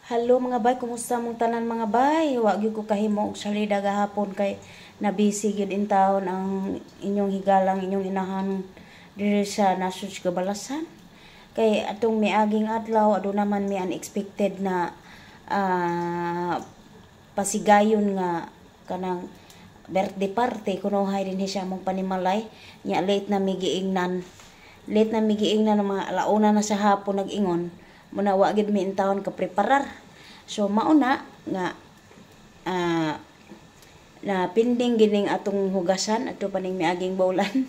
Hello mga bay, kumusta mong tanan mga bay? Wa gyud ko kahimo og salida gahapon kay nabisi gyud in taon ang inyong higalang inyong inahan diri sa Nasus Kabalasan. Kay atong miaging adlaw ado naman mi unexpected na pasigayon nga kanang birthday party kuno hay din siya mong panimalay nya late na migiingnan. Late na migiingnan mga alauna na sa hapon nag-ingon muna wa gid mi in taon ka preparar. So mauna nga na pinding gining atong hugasan ato paning miaging bowlan.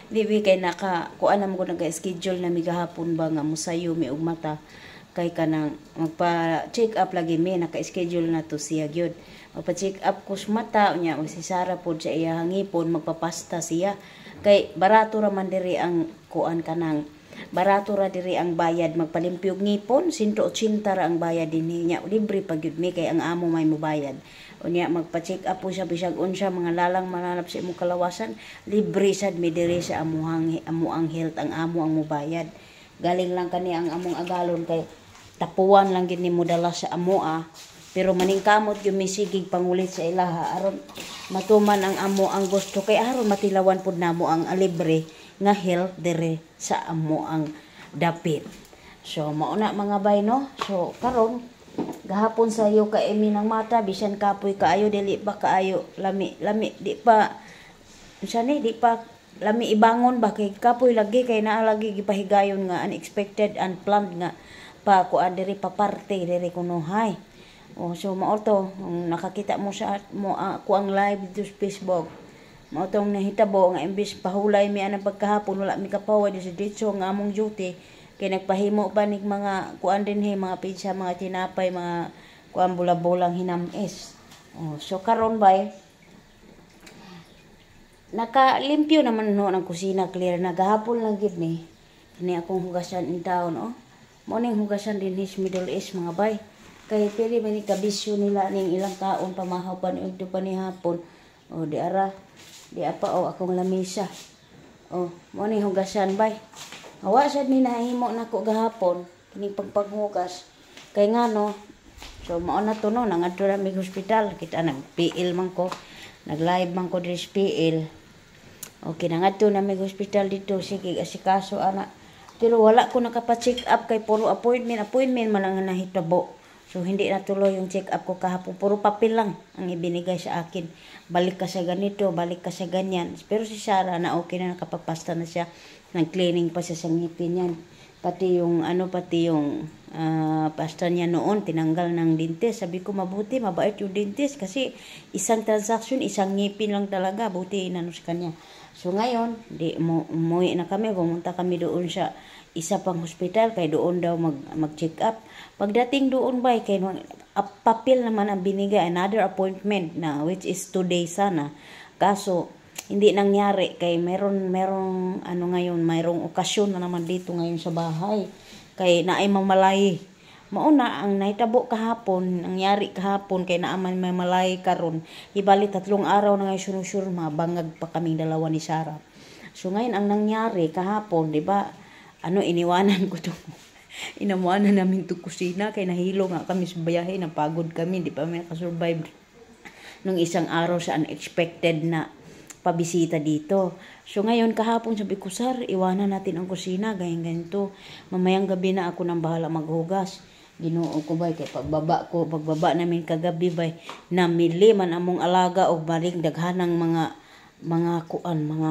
Dibi kay naka kuan na mo nag-schedule na migahapon ba nga musayo mi og mata kay kanang magpa-check up lagi mi naka-schedule na to siya gyud. Magpa-check up kus mata nya magsisara pod sa iya hangipon magpapasta siya kay barato ra man diri ang kuan kanang barato ra diri ang bayad magpalimpyog ngipon 180 ra ang bayad dinhi nya libre pa gyud mi kay ang amo may mobayad unya magpa-check up po siya bisag unsa mga lalang mananap sa imong kalawasan libre sad mi diri sa amuang health ang amo ang mobayad galing lang kani ang among agalon kay tapuan lang gid nimo dala sa amoa pero maningkamot gyud mi sigig pangulit sa ilaha aron matuman ang amo ang gusto kay aron matilawan pud namo ang libre nga health dire sa amo ang dapit. So mauna mga bay no. So karon gahapon sa iyo ka emi ng mata bisan kapoy kaayo dili ba kaayo lami di pa unsa ni di pa lami ibangon ba kay kapoy lagi kay naa lagi gipahigayon nga unexpected unplanned nga pa kuan diri pa parte diri kuno hay. Oh so mao to nakakita mo sa mo ako ang live dito sa Facebook. Mao tong nahitabo nga imbis pahulay mi anang pagkahapon wala mi kapawad sa ditso nga among duty kay nagpahimo pa nig mga kuan dinhi mga pizza mga tinapay mga kuan bula-bulang hinamis. Oh so karon bay nakalimpyo naman no ng kusina clear na gahapon lang gid ni kini akong hugasan in town oh. Mo ning hugasan din his Middle East mga bay kay pili man ni kabisyo nila ning ilang kaon pamahaw pa ni pa ni hapon oh di ara di apa o akong lamisa. Oh, mo ni hugasan bay. Hawa sad ni nahimo nako gahapon kini pagpaghugas. Kay ngano? So mao na to no nangadto na mi hospital kita nag-PL man ko. Nag-live man ko diri sa PL. Okay nangadto na mi hospital dito sige asikaso ana. Pero wala ko nakapa-check up kay puro appointment man ang nahitabo. So, hindi natuloy yung check-up ko kahapon. Puro papel lang ang ibinigay sa akin. Balik ka sa ganito, balik ka sa ganyan. Pero si Sarah na okay na nakapagpasta na siya. Nag-cleaning pa siya sa ngipin yan. Pati yung, pasta niya noon, tinanggal ng dentist. Sabi ko, mabuti, mabait yung dentist. Kasi isang transaction, isang ngipin lang talaga. Buti inano sa kanya. So, ngayon, umuwi na kami. Pumunta kami doon sa isa pang hospital kay doon daw mag-check up. Pagdating doon ba kay papel naman ang binigay another appointment na which is today sana. Kaso hindi nangyari kay meron ano ngayon mayroong okasyon na naman dito ngayon sa bahay. Kay naay mamalay. Mauna ang nahitabo kahapon, nangyari kahapon kay naaman may malay karon. Ibali 3 araw na ngayon sure mabangag pa kaming dalawa ni Sarah. So ngayon ang nangyari kahapon, di ba? Iniwanan ko to. Inamuanan namin to kusina kay nahilo nga kami sa biyahe, napagod kami, di pa may nakasurvive nung isang araw sa unexpected na pabisita dito. So ngayon kahapon sabi ko, Sir, iwanan natin ang kusina, ganyan-ganito. Mamayang gabi na ako nang bahala maghugas. Ginoo ko bay kay pagbaba namin kagabi bay, namili man among alaga og baling daghanang mga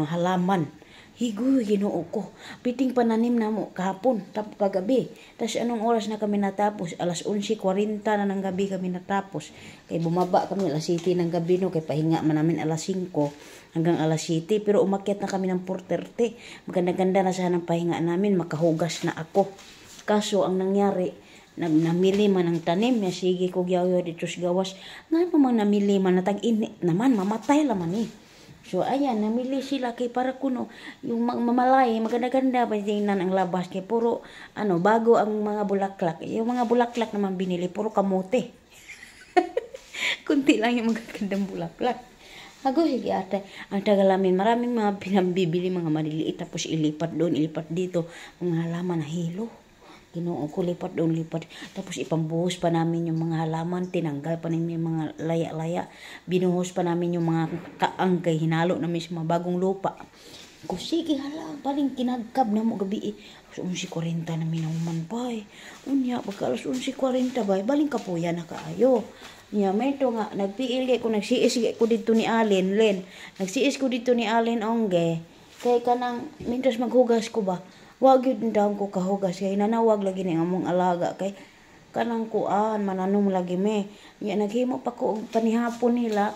halaman. Higoy, Ginoo ko. Piting pananim na mo kahapon, kagabi. Tapos anong oras na kami natapos? Alas 11:40 na ng gabi kami natapos. Kay bumaba kami alas 7 ng gabi no, kay pahinga man namin alas 5 hanggang alas 7. Pero umakyat na kami ng 4:30. Maganda-ganda na sana ng pahinga namin, makahugas na ako. Kaso ang nangyari, namili man ang tanim niya, sige ko gyaw dito sa gawas. Nga naman namili man, natag-init naman, mamatay laman eh. So, ayan, namili sila kay para kuno, yung mamalay, maganda-ganda pa tingnan ang labas kay puro, bago ang mga bulaklak. Yung mga bulaklak naman binili, puro kamote. Kunti lang yung magagandang bulaklak. Hago, sige ate, ang tagalamin, maraming mga pinambibili, mga maliliit, tapos ilipat doon, ilipat dito, mga halaman na hilo. Ginoo ko, lipat doon, lipat. Tapos ipambuhos pa namin yung mga halaman, tinanggal pa namin yung mga laya-laya, binuhos pa namin yung mga kaanggay, hinalo namin sa mga bagong lupa. Ko, sige hala, paling kinagkab na mo gabi eh. 11:40 na minahuman pa eh. Unya, pagka alas 11:40 ba, baling kapuya na kaayo. Nya, may ito nga, nagpiil ko, nagsiis ko dito ni Allen, Len. Nagsiis ko dito ni Allen Ongge. Kaya ka nang, mintos maghugas ko ba? Wag yun daw ko kahugas. Kaya nanawag lagi ni among alaga. Kay kanang kuan, mananom lagi me. Nya, naghimo pa ko panihapon nila,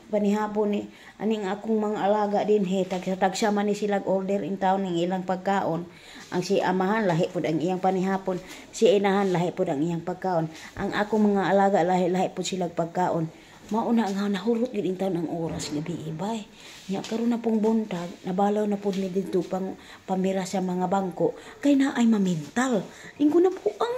panihapon ni, aning akong mga alaga din he. Tagsa man ni silag order in town ng ilang pagkaon. Ang si amahan, lahi po ang iyang panihapon. Si inahan, lahi po ang iyang pagkaon. Ang akong mga alaga, lahi po silang pagkaon. Mauna nga nahulot gid intaw ng oras gabi ibay. Nya karon na pong buntag, nabalaw na pud mi didto pang pamira sa mga bangko kay na ay mamintal. Ingko na po ang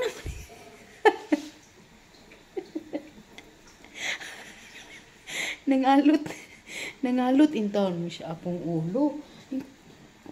nangalot intaw mi siya akong ulo.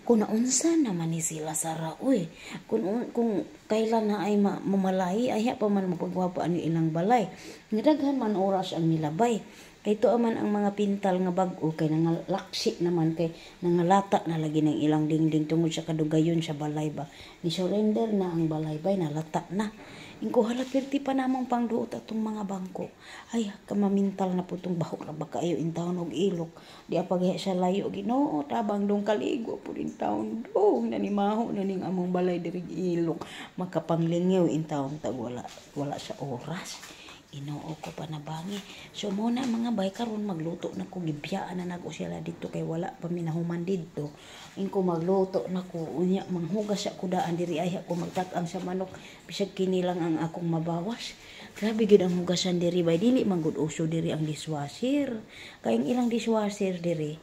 Kung naunsa naman ni sila sa raoy. Kung kailan na ay mamalahi, ay pa man mapagwapaan ni ilang balay. Nadaghan man oras ang nilabay. Kay to man ang mga pintal nga bag-o kay nangalaksi naman kay nangalata na lagi ng ilang dingding tungod sa kadugayon sa balay ba. Ni surrender na ang balay bay, nalata na. Ingko hala perti pa namang pangduot atong mga bangko. Ay kamamintal na putong bahok ra ba kayo in taon og ilok. Di apaghe sa layo Ginoo tabang dong kaligo po rin taon dong nanimaho na ning among balay diri ilok. Makapanglingyaw in taon tag wala sa oras. Ginoo ko pa nabangi. So muna mga bay karon magluto na ko gibiyaan na nako sila dito kay wala pa minahuman dito. Ingko magluto na ko unya manghugas ako daan diri ay ako magtak-ang sa manok bisag kini lang ang akong mabawas. Grabe gid ang hugasan diri bay dili man gud uso diri ang dishwasher. Kay ang ilang dishwasher diri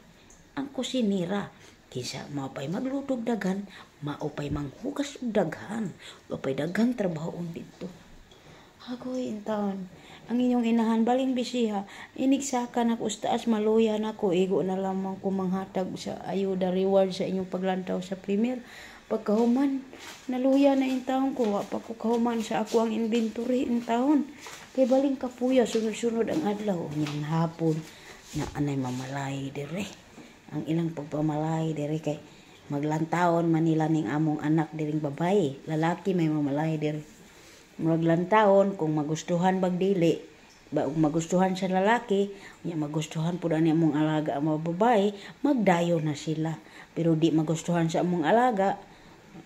ang kusinira. Kisa maupay maglutog daghan, maupay manghugas og daghan, maupay daghang trabahoon dito. Hagoy in taon. Ang inyong inahan baling bisiha. Inigsaka na ko taas maluya na ko. Igo na lamang ko manghatag sa ayuda reward sa inyong paglantaw sa premier. Pagkahuman, naluya na in taon ko. Wapa ko kahuman sa ako ang inventory in taon. Kay baling kapuya, sunod-sunod ang adlaw. Niyang hapon na anay mamalay dire. Ang ilang pagpamalay dire kay maglantawon manila ning among anak diring babae. Lalaki may mamalay dire. Maglantawon kung magustuhan bagdili magustuhan sa lalaki nya magustuhan pud ani among alaga ang mga babae magdayon na sila pero di magustuhan sa among alaga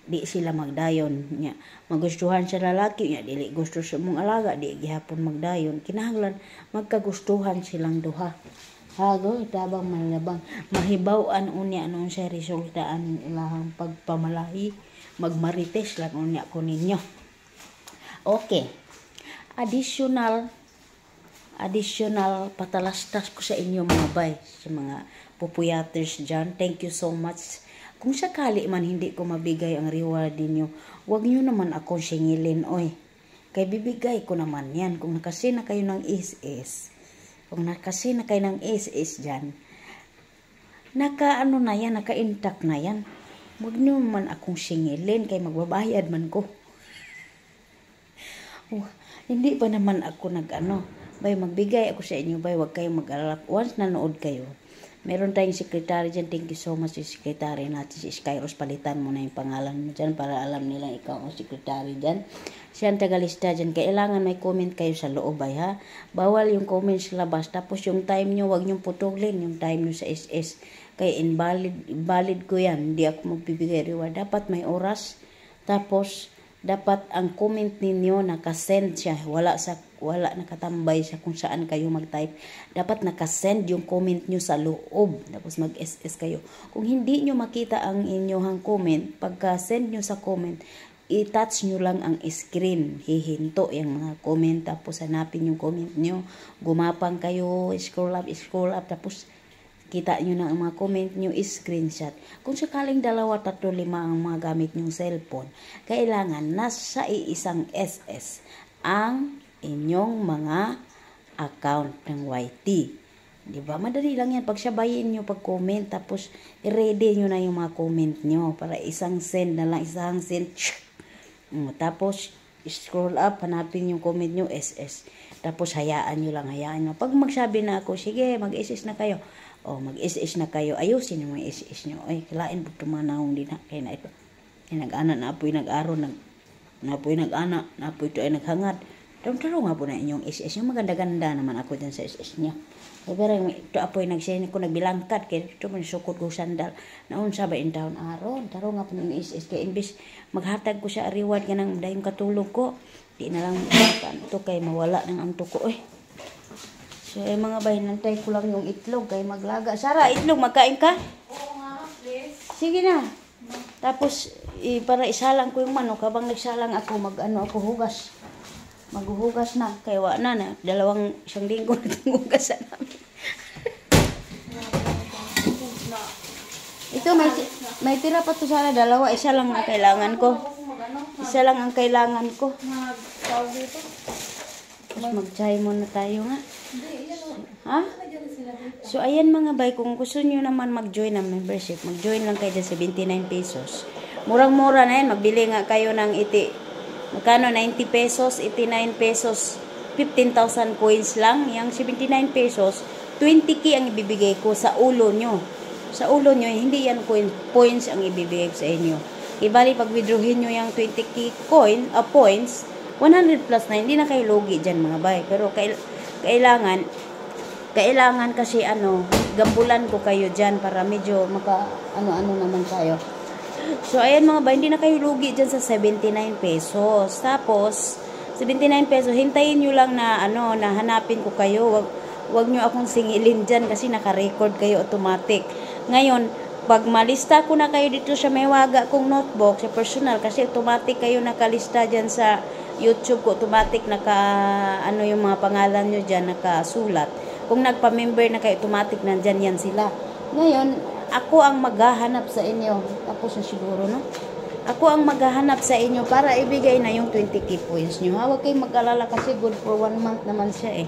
di sila magdayon nya magustuhan sa lalaki nya dili gusto sa among alaga di gihapon magdayon kinahanglan magkagustuhan silang duha. Hago tabang malabang mahibaw-an unya anon sa resulta ang ilahang pagpamalahi magmarites lang unya ko ninyo. Okay. Additional patalastas ko sa inyo mga bay, sa mga pupuyaters dyan. Thank you so much. Kung sakali man hindi ko mabigay ang reward ninyo, huwag nyo naman akong singilin, oy. Kay bibigay ko naman yan. Kung nakasi na kayo ng SS, dyan, naka-ano na yan, naka-intact na yan. Huwag nyo naman akong singilin, kay magbabayad man ko. Hindi pa naman ako bay magbigay ako sa inyo bay, wag kayong mag-alala. Once nanood kayo, meron tayong secretary dyan. Thank you so much sa secretary natin si Skyros. Palitan mo na yung pangalan mo dyan para alam nila ikaw ang secretary dyan. Siya ang tagalista dyan. Kailangan may comment kayo sa loob bay ha. Bawal yung comment sa labas. Tapos yung time nyo, wag nyo putulin yung time nyo sa SS. Kaya invalid ko yan. Hindi ako magbibigay reward. Dapat may oras. Tapos dapat ang comment ninyo nakasend siya, wala nakatambay sa kung saan kayo mag-type. Dapat nakasend yung comment nyo sa loob, tapos mag-SS kayo. Kung hindi nyo makita ang inyong comment, pagka-send nyo sa comment, i-touch nyo lang ang screen, hihinto yung mga comment, tapos hanapin yung comment nyo, gumapang kayo, scroll up, tapos kita nyo na ang mga comment nyo, screenshot. Kung sakaling 2, 3, 5 ang mga gamit nyong cellphone, kailangan nasa isang SS ang inyong mga account ng YT. Diba? Madali lang yan. Pagsabayin nyo pag-comment, tapos i-ready nyo na yung mga comment nyo para isang send na lang, isang send, Tapos, scroll up, hanapin yung comment nyo, SS. Tapos, hayaan nyo lang, hayaan nyo. Pag magsabi na ako, sige, mag-SS na kayo. Mag-SS na kayo. Ayusin yung mga SS nyo. Ay, kilain po tumanahong din ha. Kaya na ito. Kaya nag-ana na apoy nag-aron, napoy nag-ana, napoy ito ay naghangad. Taro nga po na inyong SS. Yung maganda-ganda naman ako dyan sa SS niya. Pero ito apoy nagsihin ko nagbilangkat. Kaya ito man sukot ko sandal. Naunsa ba in town aron? Taro nga po ng SS. Kaya imbis maghatag ko sa reward ka ng dahil katulog ko. Di na lang ito kay mawala ng ang tuko eh. So mga bahay, nantay ko lang yung itlog kay maglaga. Sara, itlog, magkain ka? Oo nga, please. Sige na. Tapos, para isalang ko yung manok. Habang nagsalang ako, ako hugas. Maghuhugas na. Kaya wala na. Isang linggo na itong hugasan namin. Ito, may tira pa to sana. Dalawa. Isa lang ang kailangan ko. Isa lang ang kailangan ko. Tapos mag-try muna tayo nga. Ha? So, ayan mga bay. Kung gusto nyo naman mag-join ng membership, mag-join lang kayo dyan sa 79 pesos. Murang-mura na yan. Magbili nga kayo ng magkano? 90 pesos, 89 pesos, 15,000 coins lang. Yung 79 pesos, 20k ang ibibigay ko sa ulo nyo. Sa ulo nyo, hindi yan points ang ibibigay ko sa inyo. Ibali, pag withdrawin nyo yung 20k points, 100 plus na, hindi na kayo logi dyan mga bay. Pero kailangan kasi gambulan ko kayo dyan para medyo ano naman kayo. So, ayan mga ba, hindi na kayo lugi dyan sa 79 pesos. Tapos, 79 pesos, hintayin nyo lang na, na hanapin ko kayo. Wag nyo akong singilin dyan kasi naka-record kayo automatic. Ngayon, pag malista ko na kayo dito sa may waga kong notebook, sa personal, kasi automatic kayo nakalista dyan sa YouTube ko, automatic yung mga pangalan nyo dyan, nakasulat. Kung nagpa-member na kayo, automatic nandyan yan sila. Ngayon, ako ang maghahanap sa inyo. Tapos na siguro, no? Ako ang maghahanap sa inyo para ibigay na yung 20k points nyo. Huwag kayong mag-alala kasi good for 1 month naman siya eh.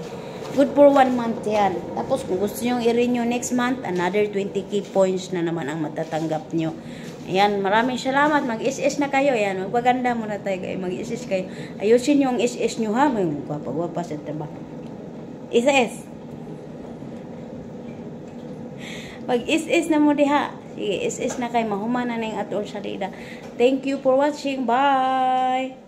Good for 1 month yan. Tapos kung gusto nyo i-renew next month, another 20k points na naman ang matatanggap nyo. Ayan, maraming salamat. Mag-SS na kayo. Ayan, magpaganda muna tayo kayo. Mag-SS kayo. Ayusin yung SS nyo ha. May magpapagwapa sa taba. SS. Pag-is-is na mo diha. Sige, is-is na kay mahumana na yung atol salida. Thank you for watching. Bye!